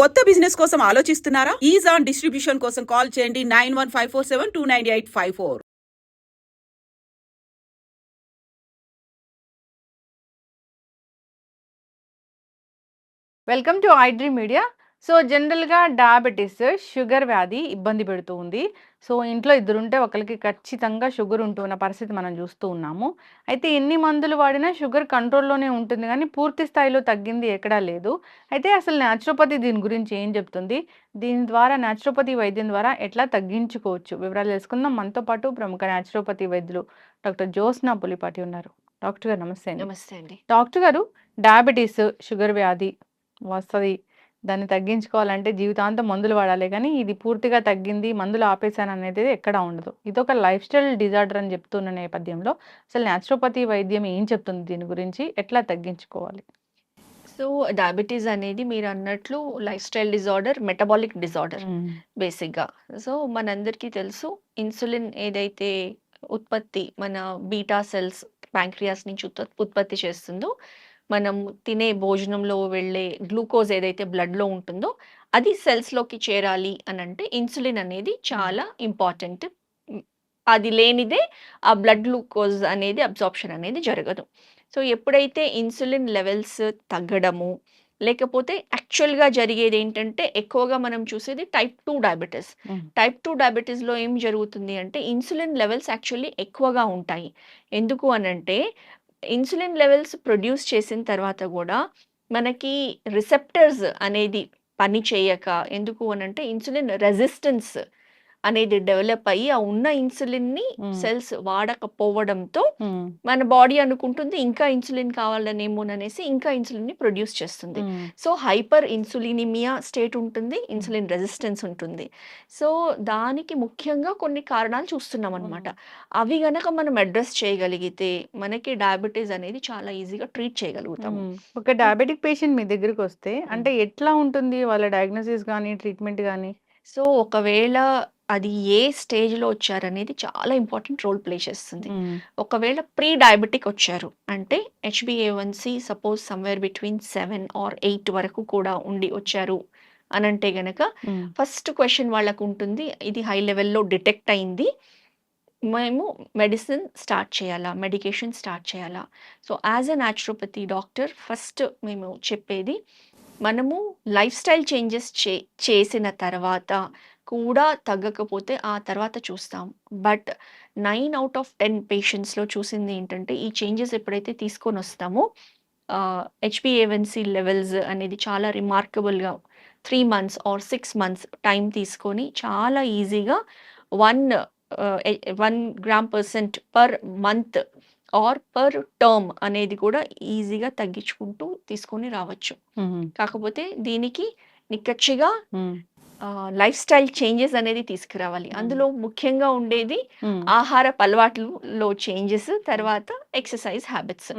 కొత్త బిజినెస్ కోసం ఆలోచిస్తున్నారా? ఈజ్ ఆన్ డిస్ట్రిబ్యూషన్ కోసం కాల్ చేయండి 9154729854. Welcome to iDream media. So జనరల్గా డయాబెటీస్ షుగర్ వ్యాధి ఇబ్బంది పెడుతూ ఉంది. సో ఇంట్లో ఇద్దరుంటే ఒకరికి ఖచ్చితంగా షుగర్ ఉంటున్న పరిస్థితి మనం చూస్తూ ఉన్నాము. అయితే ఎన్ని మందులు వాడినా షుగర్ కంట్రోల్లోనే ఉంటుంది, కానీ పూర్తి స్థాయిలో తగ్గింది ఎక్కడా లేదు. అయితే అసలు న్యాచురోపతి దీని గురించి ఏం చెప్తుంది, దీని ద్వారా న్యాచురోపతి వైద్యం ద్వారా ఎట్లా తగ్గించుకోవచ్చు, వివరాలు తెలుసుకుందాం. మనతో పాటు ప్రముఖ న్యాచురోపతి వైద్యులు డాక్టర్ జ్యోత్స్న పులిపాటి ఉన్నారు. డాక్టర్ గారు నమస్తే అండి. నమస్తే అండి. డాక్టర్ గారు, డయాబెటీస్ షుగర్ వ్యాధి వస్తది. దాన్ని తగ్గించుకోవాలంటే జీవితాంతం మందులు వాడాలి గానీ, ఇది పూర్తిగా తగ్గింది, మందులు ఆపేసాననేది ఎక్కడా ఉండదు. ఇదొక లైఫ్ స్టైల్ డిజార్డర్ అని చెప్తున్న నేపథ్యంలో అసలు న్యాచురోపతి వైద్యం ఏం చెప్తుంది దీని గురించి? ఎట్లా తగ్గించుకోవాలి? సో, డయాబెటీస్ అనేది మీరన్నట్లు life style disorder, metabolic disorder బేసిక్‌గా. సో, మనందరికీ తెలుసు ఇన్సులిన్ ఏదైతే ఉత్పత్తి మన బీటా సెల్స్ ప్యాంక్రియాస్ నుంచి ఉత్పత్తి చేస్తుందో, మనం తినే భోజనంలో వెళ్ళే గ్లూకోజ్ ఏదైతే బ్లడ్‌లో ఉంటుందో, అది సెల్స్‌లోకి చేరాలి అనంటే ఇన్సులిన్ అనేది చాలా ఇంపార్టెంట్. హ్మ్. అది లేనిదే ఆ బ్లడ్ గ్లూకోజ్ అనేది అబ్సార్ప్షన్ అనేది జరగదు. సో, ఎప్పుడైతే ఇన్సులిన్ లెవెల్స్ తగ్గడము, లేకపోతే యాక్చువల్‌గా జరిగేదేంటంటే, ఎక్కువగా మనం చూసేది టైప్ 2 డయాబెటిస్. టైప్ 2 డయాబెటిస్‌లో ఏం జరుగుతుంది అంటే, ఇన్సులిన్ లెవెల్స్ యాక్చువల్లీ ఎక్కువగా ఉంటాయి. ఎందుకు అనంటే, ఇన్సులిన్ లెవెల్స్ ప్రొడ్యూస్ చేసిన తర్వాత గూడా, మనకి రిసెప్టర్స్ అనేది పని చేయక, ఎందుకు అనంటే, ఇన్సులిన్ రెసిస్టెన్స్ అనేది డెవలప్ అయ్యి, ఆ ఉన్న ఇన్సులిన్‌ని సెల్స్ వాడకపోవడంతో మన బాడీ అనుకుంటుంది ఇంకా ఇన్సులిన్ కావాలనేమోననేసి ఇంకా ఇన్సులిన్‌ని ప్రొడ్యూస్ చేస్తుంది. సో, హైపర్ ఇన్సులినిమియా స్టేట్ ఉంటుంది. ఇన్సులిన్ రెసిస్టెన్స్ ఉంటుంది. సో, దానికి ముఖ్యంగా కొన్ని కారణాలు చూస్తున్నామనమాట. అవి గనక మనం అడ్రెస్ చేయగలిగితే మనకి డయాబెటీస్ అనేది చాలా ఈజీగా ట్రీట్ చేయగలుగుతాము. ఒక డయాబెటిక్ పేషెంట్ మీ దగ్గరికొస్తే అంటే ఎట్లా ఉంటుంది వాళ్ళ డయాగ్నోసిస్ గానీ, ట్రీట్మెంట్ గానీ? సో, ఒకవేళ అది ఏ స్టేజ్‌లో వచ్చారనేది చాలా ఇంపార్టెంట్ రోల్ ప్లే చేస్తుంది. ఒకవేళ ప్రీ డయాబెటిక్ వచ్చారు అంటే హెచ్‌బీఏవన్సీ సపోజ్ సమ్‌వేర్ బిట్వీన్ 7 ఆర్ 8 వరకు కూడా ఉండి వచ్చారు అనంటే గనక ఫస్ట్ క్వెషన్ వాళ్ళకుంటుంది. ఇది హై లెవెల్‌లో డిటెక్ట్ అయింది. మేము మెడిసిన్ స్టార్ట్ చేయాలా? మెడికేషన్ స్టార్ట్ చేయాలా? So, as a naturopathy doctor first మేము చెప్పేది, మనము లైఫ్ స్టైల్ చేంజెస్ చేసిన తర్వాత కూడా తగ్గకపోతే ఆ తర్వాత చూస్తాం. బట్ 9 ఔట్ ఆఫ్ 10 పేషెంట్స్‌లో చూసింది ఏంటంటే, ఈ చేంజెస్ ఎప్పుడైతే తీసుకొనొస్తామో హెచ్‌బీఏవన్సీ లెవెల్స్ అనేది చాలా రిమార్కబుల్‌గా 3 మంత్స్ ఆర్ 6 మంత్స్ టైం తీసుకొని చాలా ఈజీగా 1 gram percent per month or per term అనేది కూడా ఈజీగా తగ్గించుకుంటూ తీసుకొని రావచ్చు. కాకపోతే దీనికి నిక్కచ్చిగా లైఫ్ స్టైల్ చేంజెస్ అనేది తీసుకురావాలి. అందులో ముఖ్యంగా ఉండేది ఆహారపు అలవాట్లలో చేంజెస్, తర్వాత ఎక్సర్సైజ్ హ్యాబిట్స్.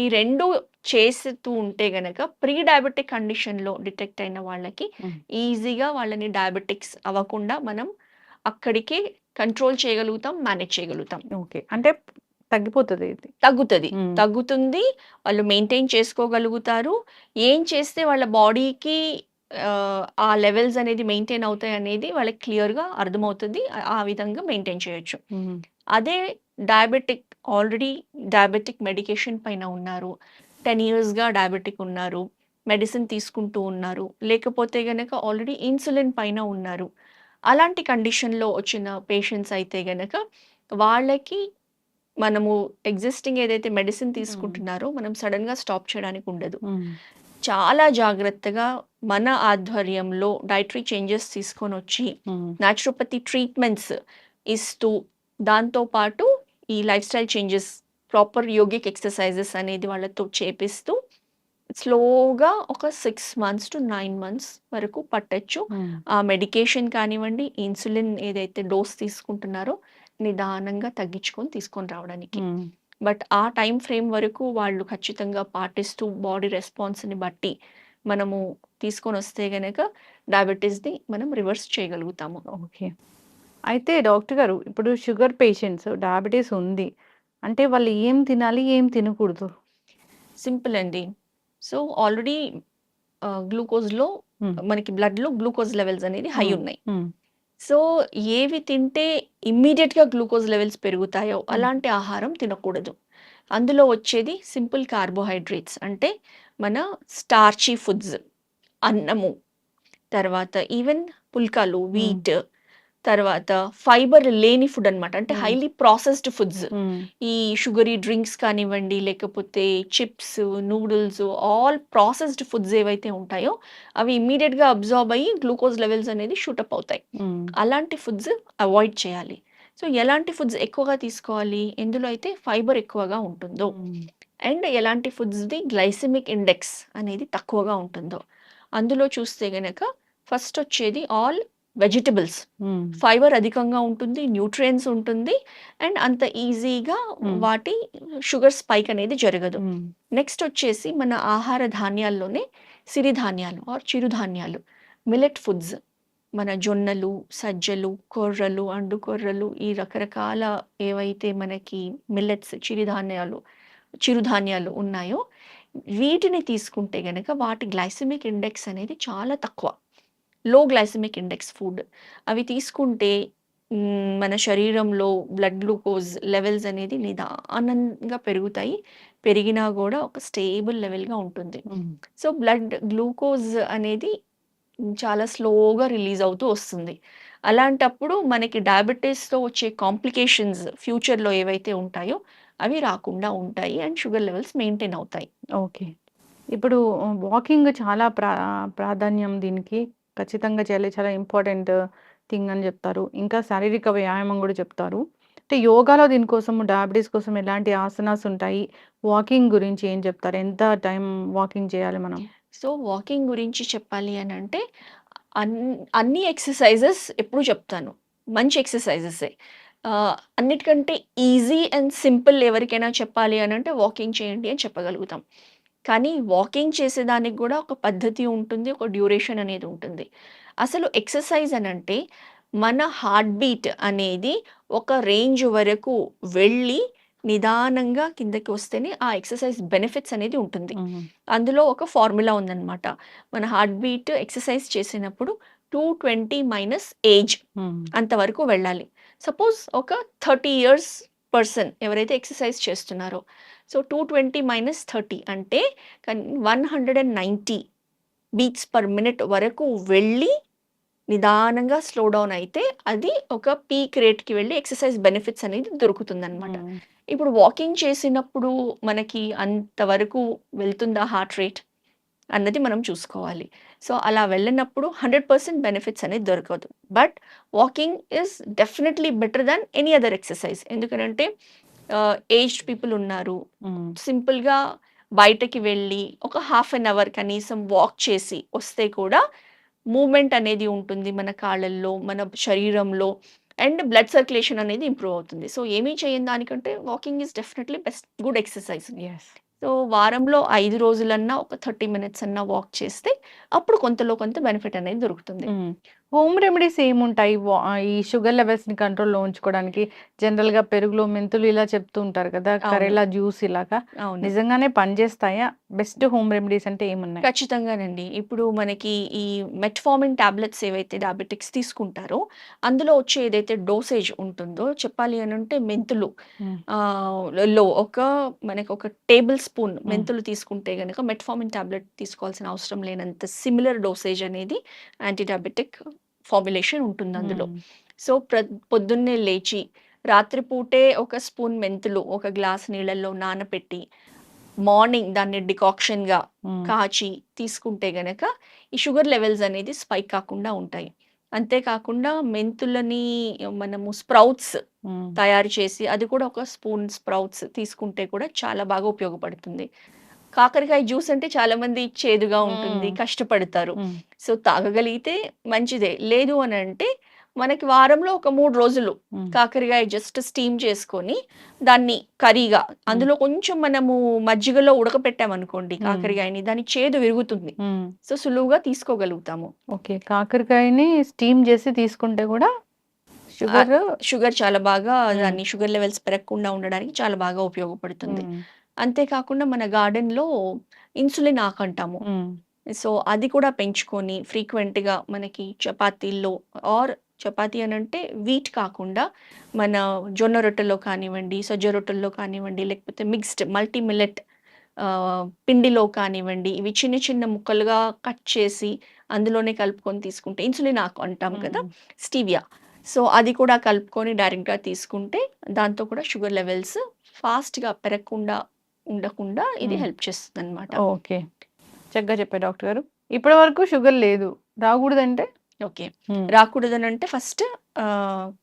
ఈ 2 చేస్తూ ఉంటే గనక ప్రీ డయాబెటిక్ కండిషన్‌లో డిటెక్ట్ అయిన వాళ్ళకి ఈజీగా వాళ్ళని డయాబెటిక్స్ అవ్వకుండా మనం అక్కడికే కంట్రోల్ చేయగలుగుతాం, మేనేజ్ చేయగలుగుతాం. ఓకే. అంటే తగ్గిపోతది ఇది. తగ్గుతుంది. వాళ్ళు మెయింటైన్ చేసుకోగలుగుతారు. ఏం చేస్తే వాళ్ళ బాడీకి ఆ లెవెల్స్ అనేది మెయింటైన్ అవుతాయనేది వాళ్ళకి క్లియర్‌గా అర్థమవుతది. ఆ విధంగా మెయింటైన్ చేయొచ్చు. అదే ఆల్రెడీ డయాబెటిక్ మెడికేషన్ పైన ఉన్నారు. 10 ఇయర్స్‌గా డయాబెటిక్ ఉన్నారు. మెడిసిన్ తీసుకుంటూ ఉన్నారు. లేకపోతే గనక ఆల్రెడీ ఇన్సులిన్ పైన ఉన్నారు. అలాంటి కండిషన్‌లో వచ్చిన పేషెంట్స్ అయితే గనక వాళ్ళకి మనము ఎగ్జిస్టింగ్ ఏదైతే మెడిసిన్ తీసుకుంటున్నారో మనం సడెన్‌గా స్టాప్ చేయడానికి ఉండదు. చాలా జాగ్రత్తగా మన ఆధ్వర్యంలో డైటరీ చేంజెస్ తీసుకొనొచ్చి న్యాచురోపతి ట్రీట్మెంట్స్ ఇస్తూ, దాంతో పాటు ఈ life style changes, proper yogic exercises అనేది వాళ్ళతో చేపిస్తూ స్లోగా ఒక 6 మంత్స్ టు 9 మంత్స్ వరకు పట్టొచ్చు. ఆ మెడికేషన్ కానివ్వండి, ఇన్సులిన్ ఏదైతే డోస్ తీసుకుంటున్నారో నిదానంగా తగ్గించుకొని తీసుకొని రావడానికి. బట్ ఆ టైమ్ ఫ్రేమ్ వరకు వాళ్ళు ఖచ్చితంగా పాటిస్తూ బాడీ రెస్పాన్స్‌ని బట్టి మనము తీసుకొనొస్తే గనక డయాబెటిస్‌ని మనం రివర్స్ చేయగలుగుతాము. ఓకే. అయితే డాక్టర్ గారు, ఇప్పుడు షుగర్ పేషెంట్స్ డయాబెటీస్ ఉంది అంటే వాళ్ళు ఏం తినాలి? ఏం తినకూడదు? సింపుల్ అండి. సో, ఆల్రెడీ గ్లూకోజ్‌లో హ్మ్. మనకి బ్లడ్‌లో గ్లూకోజ్ లెవెల్స్ అనేది హై హ్మ్. ఉన్నాయి. హ్మ్. సో, ఏవి తింటే ఇమ్మీడియేట్‌గా గ్లూకోజ్ లెవెల్స్ పెరుగుతాయో హ్మ్. అలాంటి ఆహారం తినకూడదు. అందులో వచ్చేది సింపుల్ కార్బోహైడ్రేట్స్ అంటే మన స్టార్చీ ఫుడ్స్, అన్నము, తర్వాత ఈవెన్ పుల్కాలు, హ్మ్. వీట్, తర్వాత ఫైబర్ లేని ఫుడ్ అనమాట. అంటే హ్మ్. Highly processed foods. హ్మ్. ఈ షుగరీ డ్రింక్స్ కానివ్వండి, లేకపోతే chips, noodles, all processed foods ఏవైతే ఉంటాయో అవి ఇమ్మీడియేట్‌గా అబ్జార్బ్ అయ్యి గ్లూకోజ్ లెవెల్స్ అనేది షూటప్ అవుతాయి. హ్మ్. అలాంటి ఫుడ్స్ అవాయిడ్ చేయాలి. సో, ఎలాంటి ఫుడ్స్ ఎక్కువగా తీసుకోవాలి? ఎందులో అయితే ఫైబర్ ఎక్కువగా ఉంటుందో హ్మ్. అండ్ ఎలాంటి ఫుడ్స్‌ది గ్లైసెమిక్ ఇండెక్స్ అనేది తక్కువగా ఉంటుందో. అందులో చూస్తే గనక ఫస్ట్ వచ్చేది ఆల్ వెజిటబుల్స్. హ్మ్. ఫైబర్ అధికంగా ఉంటుంది, న్యూట్రియంట్స్ ఉంటుంది అండ్ అంత ఈజీగా హ్మ్. వాటి షుగర్ స్పైక్ అనేది జరగదు. హ్మ్. నెక్స్ట్ వచ్చేసి మన ఆహార ధాన్యాల్లోనే సిరిధాన్యాలు ఆర్ చిరుధాన్యాలు, మిల్లెట్ ఫుడ్స్. మన జొన్నలు, సజ్జలు, కొర్రలు, అండు కొర్రలు ఈ రకరకాల ఏవైతే మనకి మిల్లెట్స్ చిరుధాన్యాలు ఉన్నాయో వీటిని తీసుకుంటే గనక వాటి గ్లైసెమిక్ ఇండెక్స్ అనేది చాలా తక్కువ. లో గ్లైసెమిక్ ఇండెక్స్ ఫుడ్. అవి తీసుకుంటే మన శరీరంలో బ్లడ్ గ్లూకోజ్ లెవెల్స్ అనేది నిదానంగా పెరుగుతాయి. పెరిగినా గూడా ఒక స్టేబుల్ లెవెల్‌గా ఉంటుంది. హ్మ్. సో, బ్లడ్ గ్లూకోజ్ అనేది చాలా స్లోగా రిలీజ్ అవుతూ వస్తుంది. అలాంటప్పుడు మనకి డయాబెటిస్‌తో వచ్చే కాంప్లికేషన్స్ ఫ్యూచర్‌లో ఏవైతే ఉంటాయో అవి రాకుండా ఉంటాయి అండ్ షుగర్ లెవెల్స్ మెయింటైన్ అవుతాయి. ఓకే. ఇప్పుడు వాకింగ్ చాలా ప్రాధాన్యం దీనికి. ఖచ్చితంగా చేయాలి. చాలా ఇంపార్టెంట్ థింగ్ అని జెప్తారు. ఇంకా శారీరక వ్యాయామం గూడా చెప్తారు. అంటే యోగాలో దీనికోసం డయాబెటిస్ కోసం ఎలాంటి ఆసనాస్ ఉంటాయి? వాకింగ్ గురించి ఏం చెప్తారు? ఎంత టైం వాకింగ్ చేయాలి మనం? సో, వాకింగ్ గురించి చెప్పాలి అనంటే అన్ అన్ని ఎక్సర్‌సైజెస్ ఎప్పుడు చెప్తాను. మంచి ఎక్సర్‌సైజెసే. అన్నిటికంటే ఈజీ అండ్ సింపుల్ ఎవరికైనా చెప్పాలి అనంటే వాకింగ్ చేయండి అని చెప్పగలుగుతాం. కానీ వాకింగ్ చేసేదానికి గూడా ఒక పద్ధతి ఉంటుంది. ఒక డ్యూరేషన్ అనేది ఉంటుంది. అసలు ఎక్సర్‌సైజ్ అనంటే మన హార్ట్ బీట్ అనేది ఒక రేంజ్ వరకు వెళ్ళి నిదానంగా కిందకి వస్తేనే ఆ ఎక్సర్‌సైజ్ బెనిఫిట్స్ అనేది ఉంటుంది. హ్మ్. అందులో ఒక ఫార్ములా ఉందన్నమాట. మన హార్ట్ బీట్ ఎక్సర్‌సైజ్ చేసినప్పుడు 220 మైనస్ ఏజ్ హ్మ్. అంతవరకు వెళ్ళాలి. సపోజ్ ఒక 30 ఇయర్స్ పర్సన్ ఎవరైతే ఎక్సర్‌సైజ్ చేస్తున్నారో, సో 220 మైనస్ 30 అంటే 190 బీట్స్ పర్ మినిట్ వరకు వెళ్ళి నిదానంగా స్లో డౌన్ అయితే అది ఒక పీక్ రేట్‌కి వెళ్ళి ఎక్సర్‌సైజ్ బెనిఫిట్స్ అనేది దొరుకుతుందన్నమాట. హ్మ్. ఇప్పుడు వాకింగ్ చేసినప్పుడు మనకి అంతవరకు వెళ్తుందా హార్ట్ రేట్ అన్నది మనం చూసుకోవాలి. సో, అలా వెళ్ళినప్పుడు 100% బెనిఫిట్స్ అనేది దొరకదు. But walking is definitely better than any other exercise. ఎందుకనంటే ఏజ్డ్ పీపుల్ ఉన్నారు. హ్మ్. సింపుల్‌గా బయటకి వెళ్ళి ఒక హాఫ్ అన్ అవర్ కనీసం వాక్ చేసి వస్తే కూడా మూవ్‌మెంట్ అనేది ఉంటుంది మన కాళ్ళల్లో, మన శరీరంలో అండ్ బ్లడ్ సర్క్యులేషన్ అనేది ఇంప్రూవ్ అవుతుంది. సో, ఏమీ చేయని దానికంటే walking is definitely good exercise. Yes. So, వారంలో 5 రోజులన్నా ఒక 30 మినిట్స్ అన్నా వాక్ చేస్తే అప్పుడు కొంతలో కొంత బెనిఫిట్ అనేది దొరుకుతుంది. హ్మ్. హోమ్ రెమెడీస్ ఏముంటాయి? ఈ షుగర్ లెవెల్స్‌ని కంట్రోల్‌లో ఉంచుకోవడానికి జనరల్‌గా పెరుగులో మెంతులు ఇలా చెప్తూ ఉంటారు కదా! అవును. కరేలా జ్యూస్ ఇలాగా. అవును. నిజంగానే పనిచేస్తాయా? బెస్ట్ హోమ్ రెమెడీస్ అంటే ఏమున్నాయి? ఖచ్చితంగానండి. ఇప్పుడు మనకి ఈ మెట్ఫార్మిన్ టాబ్లెట్స్ ఏవైతే డయాబెటిక్స్ తీసుకుంటారో, అందులో వచ్చే ఏదైతే డోసేజ్ ఉంటుందో చెప్పాలి అనంటే మెంతులు హ్మ్. లో మనకొక టేబుల్ స్పూన్ హ్మ్. మెంతులు తీసుకుంటే గనక మెట్ఫార్మిన్ టాబ్లెట్ తీసుకోవాల్సిన అవసరం లేనంత సిమిలర్ డోసేజ్ అనేది యాంటీ డయాబెటిక్ ఫార్ములేషన్ ఉంటుంది అందులో. హ్మ్. సో, పొద్దున్నే లేచి రాత్రి పూటే ఒక స్పూన్ మెంతులు ఒక గ్లాస్ నీళ్ళల్లో నానపెట్టి మార్నింగ్ దాన్ని డికాక్షన్‌గా హ్మ్. కాచి తీసుకుంటే గనక ఈ షుగర్ లెవెల్స్ అనేది స్పైక్ కాకుండా ఉంటాయి. అంతే కాకుండా మెంతులని మనము స్ప్రౌట్స్ హ్మ్. తయారు చేసి అది కూడా ఒక స్పూన్ స్ప్రౌట్స్ తీసుకుంటే కూడా చాలా బాగా ఉపయోగపడుతుంది. కాకరకాయ జ్యూస్ అంటే చాలామంది చేదుగా ఉంటుంది, హ్మ్. కష్టపడతారు. హ్మ్. సో, తాగగలిగితే మంచిదే. లేదు అనంటే మనకి వారంలో ఒక 3 రోజులు హ్మ్. కాకరకాయ జస్ట్ స్టీమ్ చేసుకొని దాన్ని కర్రీగా హ్మ్. అందులో కొంచెం మనము మజ్జిగలో ఉడకపెట్టామనుకోండి హ్మ్. కాకరకాయని దాని చేదు విరుగుతుంది. హ్మ్. సో, సులువుగా తీసుకోగలుగుతాము. ఓకే. కాకరకాయని స్టీమ్ జేసి తీసుకుంటే గూడా ఆహ్, షుగరు షుగర్ చాలా బాగా హ్మ్. దాన్ని షుగర్ లెవెల్స్ పెరగకుండా ఉండడానికి చాలా బాగా ఉపయోగపడుతుంది. హ్మ్. అంతే కాకుండా మన గార్డెన్‌లో ఇన్సులిన్ ఆకంటాము. హ్మ్. సో అది కూడా పెంచుకొని ఫ్రీక్వెంట్‌గా మనకి చపాతీల్లో ఆర్ చపాతీ అనంటే వీట్ కాకుండా మన జొన్న రొట్టెలో కానివ్వండి, సజ్జ రొట్టెల్లో కానివ్వండి, లేకపోతే మిక్స్డ్ మల్టీ మిల్లెట్ పిండిలో కానివ్వండి, ఇవి చిన్న చిన్న ముక్కలుగా కట్ చేసి అందులోనే కలుపుకొని తీసుకుంటే ఇన్సులిన్ ఆకు అంటాం కదా! స్టీవియా. సో అది కూడా కలుపుకొని డైరెక్ట్‌గా తీసుకుంటే దాంతో కూడా షుగర్ లెవెల్స్ ఫాస్ట్‌గా పెరగకుండా ఉండకుండా ఇది హెల్ప్ చేస్తుందన్నమాట. ఓకే. చక్కగా చెప్పారు డాక్టర్ గారు. ఇప్పటి వరకు షుగర్ లేదు. రాకూడదంటే? ఓకే. రాకూడదనంటే ఫస్ట్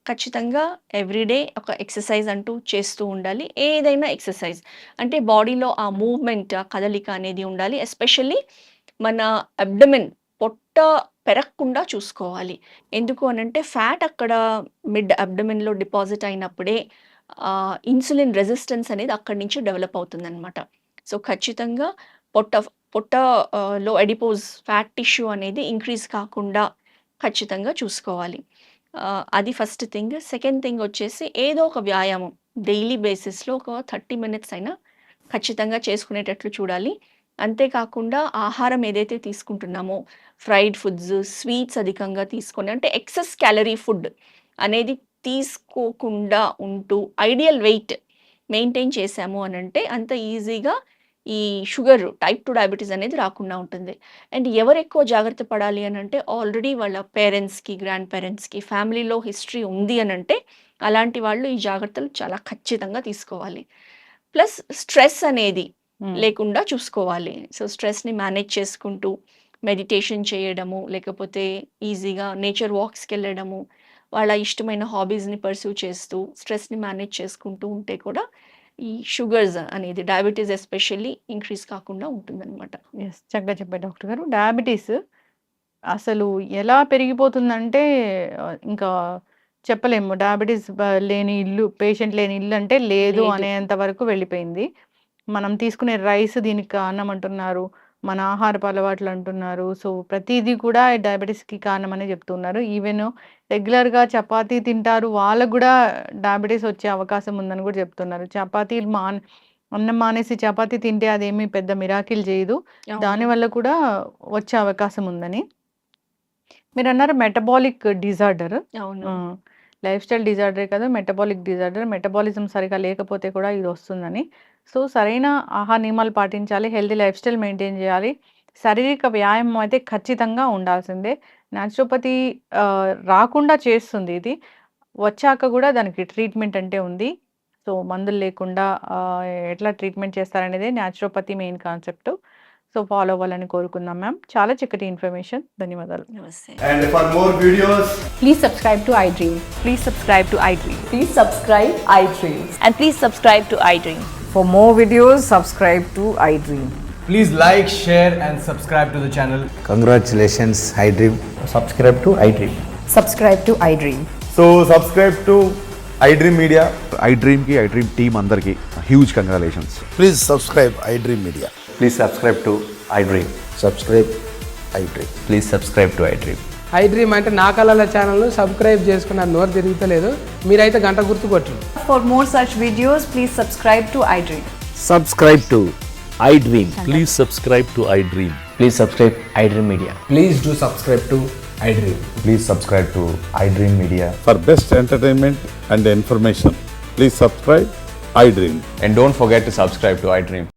ఖచ్చితంగా ఎవ్రీడే ఒక ఎక్సర్సైజ్ అంటూ చేస్తూ ఉండాలి. ఏదైనా ఎక్సర్సైజ్. అంటే బాడీలో ఆ మూవ్‌మెంట్, ఆ కదలిక అనేది ఉండాలి. ఎస్పెషల్లీ మన అబ్డమెన్ పొట్ట పెరగకుండా చూసుకోవాలి. ఎందుకు అనంటే ఫ్యాట్ అక్కడ మిడ్ అబ్డమెన్‌లో డిపాజిట్ అయినప్పుడే ఇన్సులిన్ రెసిస్టెన్స్ అనేది అక్కడి నుంచి డెవలప్ అవుతుందన్నమాట. సో ఖచ్చితంగా పొట్ట పొట్టలో అడిపోజ్ ఫ్యాట్ టిష్యూ అనేది ఇంక్రీజ్ కాకుండా ఖచ్చితంగా చూసుకోవాలి. అది ఫస్ట్ థింగ్. సెకండ్ థింగ్ వచ్చేసి ఏదో ఒక వ్యాయామం డైలీ బేసిస్‌లో ఒక 30 మినిట్స్ అయినా ఖచ్చితంగా చేసుకునేటట్లు చూడాలి. అంతేకాకుండా ఆహారం ఏదైతే తీసుకుంటున్నామో ఫ్రైడ్ ఫుడ్స్, స్వీట్స్ అధికంగా తీసుకొని అంటే ఎక్సెస్ క్యాలరీ ఫుడ్ అనేది తీసుకోకుండా ఉంటూ ఐడియల్ వెయిట్ మెయింటైన్ చేశాము అనంటే అంత ఈజీగా ఈ షుగర్ టైప్ 2 డయాబెటీస్ అనేది రాకుండా ఉంటుంది. అండ్ ఎవరు ఎక్కువ జాగ్రత్త పడాలి అనంటే ఆల్రెడీ వాళ్ళ పేరెంట్స్‌కి, గ్రాండ్ పేరెంట్స్‌కి ఫ్యామిలీలో హిస్టరీ ఉంది అనంటే అలాంటి వాళ్ళు ఈ జాగ్రత్తలు చాలా ఖచ్చితంగా తీసుకోవాలి. ప్లస్ స్ట్రెస్ అనేది లేకుండా చూసుకోవాలి. సో స్ట్రెస్‌ని మేనేజ్ చేసుకుంటూ మెడిటేషన్ చేయడము, లేకపోతే ఈజీగా నేచర్ వాక్స్‌కెళ్ళడము, వాళ్ళ ఇష్టమైన హాబీస్‌ని పర్స్యూ చేస్తూ స్ట్రెస్‌ని మేనేజ్ చేసుకుంటూ ఉంటే కూడా ఈ షుగర్స్ అనేది డయాబెటీస్ ఎస్పెషల్లీ ఇంక్రీజ్ కాకుండా ఉంటుందన్నమాట. యెస్. చక్కగా చెప్పారు డాక్టర్ గారు. డయాబెటీస్ అసలు ఎలా పెరిగిపోతుందంటే ఇంకా చెప్పలేము. డయాబెటీస్ లేని ఇల్లు, పేషెంట్ లేని ఇల్లు అంటే లేదు లేదు. అనేంత వరకు వెళ్ళిపోయింది. మనం తీసుకునే రైస్ దీనికి కారణం అంటున్నారు. మన ఆహారపు అలవాట్లు అంటున్నారు. సో, ప్రతీదీ కూడా డయాబెటీస్‌కి కారణమనే చెప్తున్నారు. ఈవెన్ రెగ్యులర్‌గా చపాతీ తింటారు. వాళ్ళకి గూడా డయాబెటీస్ వచ్చే అవకాశం ఉందని గూడా చెప్తున్నారు. చపాతీలు అన్నం మానేసి చపాతీ తింటే అదేమి పెద్ద మిరాకిల్ చేయదు. అవును. దానివల్ల కూడా వచ్చే అవకాశం ఉందని. మీరన్నారు మెటబాలిక్ డిజార్డర్. అవును. లైఫ్ స్టైల్ డిజార్డరే కాదు, మెటబాలిక్ డిజార్డర్. మెటబాలిజం సరిగ్గా లేకపోతే కూడా ఇది వస్తుందని. సో, సరైన ఆహార నియమాలు పాటించాలి. హెల్తీ లైఫ్ స్టైల్ మెయింటైన్ చేయాలి. శారీరక వ్యాయామం అయితే ఖచ్చితంగా ఉండాల్సిందే. న్యాచురోపతి రాకుండా చేస్తుంది ఇది. వచ్చాక కూడా దానికి ట్రీట్మెంట్ అంటే ఉంది. సో, మందులు లేకుండా ఎట్లా ట్రీట్మెంట్ చేస్తారనేదే naturopathy main concept. So, follow అవ్వాలని కోరుకుందాం మ్యామ్. చాలా చక్కటి ఇన్ఫర్మేషన్. ధన్యవాదాలు. నమస్తే. And for more videos, Please subscribe to iDream. Please subscribe to iDream. Please subscribe iDream. And please subscribe to iDream. For more videos, subscribe to iDream. please like, share, and subscribe to the channel. Congratulations, iDream. subscribe to iDream. Subscribe to iDream. So subscribe to iDream Media. iDream team అందరికి huge congratulations. Please subscribe iDream Media. Please subscribe to iDream. Subscribe iDream. Please subscribe to iDream. iDream అంటే నా కళల ఛానల్ను subscribe చేసుకున్న నోరు తిరుగుతలేదు. మీరైతే గంట గుర్తు కొట్టండి. For more such videos, please subscribe to iDream. Subscribe to iDream. Please subscribe to iDream. Please subscribe iDream Media. Please do subscribe to iDream. Please subscribe to iDream Media. For best entertainment and information, please subscribe iDream. And don't forget to subscribe to iDream.